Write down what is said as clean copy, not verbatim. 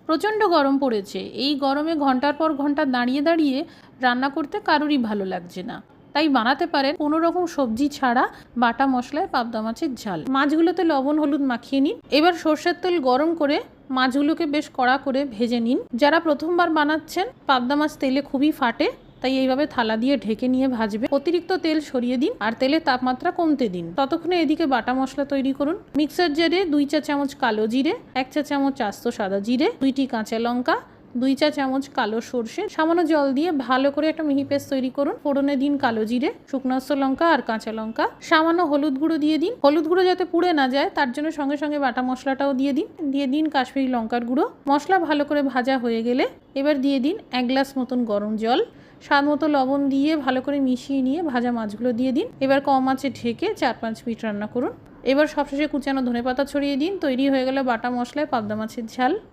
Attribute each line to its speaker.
Speaker 1: প্রচণ্ড গরম পড়েছে। এই গরমে ঘন্টার পর ঘন্টা দাঁড়িয়ে দাঁড়িয়ে রান্না করতে কারোরই ভালো লাগছে না। তাই বানাতে পারেন কোনো রকম সবজি ছাড়া বাটা মশলায় পাবদা মাছের ঝাল। মাছগুলোতে লবণ হলুদ মাখিয়ে নিন। এবার সর্ষের তেল গরম করে মাছগুলোকে বেশ কড়া করে ভেজে নিন। যারা প্রথমবার বানাচ্ছেন, পাবদা মাছ তেলে খুবই ফাটে, তাই এইভাবে থালা দিয়ে ঢেকে নিয়ে ভাজবে। অতিরিক্ত তেল সরিয়ে দিন আর তেলের তাপমাত্রা কমতে দিন। ততক্ষণে এদিকে বাটা মশলা তৈরি করুন। মিক্সার জারে 2 চা চামচ কালো জিরে, 1 চা চামচ আস্ত সাদা জিরে, 2টি কাঁচা লঙ্কা, 2 চা চামচ কালো সর্ষে, সামান্য জল দিয়ে ভালো করে একটা মিহি পেস্ট তৈরি করুন। ফোড়নে দিন কালো জিরে, শুকনো লঙ্কা আর কাঁচা লঙ্কা, সামান্য হলুদ গুঁড়ো দিয়ে দিন। হলুদ গুঁড়ো যাতে পুড়ে না যায় তার জন্য সঙ্গে সঙ্গে বাটা মশলাটাও দিয়ে দিন কাশ্মীরি লঙ্কার গুঁড়ো। মশলা ভালো করে ভাজা হয়ে গেলে এবার দিয়ে দিন 1 গ্লাস মতন গরম জল। স্বাদ মতো লবণ দিয়ে ভালো করে মিশিয়ে নিয়ে ভাজা মাছগুলো দিয়ে দিন। এবার কম আঁচে ঢেকে 4-5 মিনিট রান্না করুন। এবার সবশেষে কুচানো ধনেপাতা ছড়িয়ে দিন। তৈরি হয়ে গেল বাটা মশলায় পাবদা মাছের ঝাল।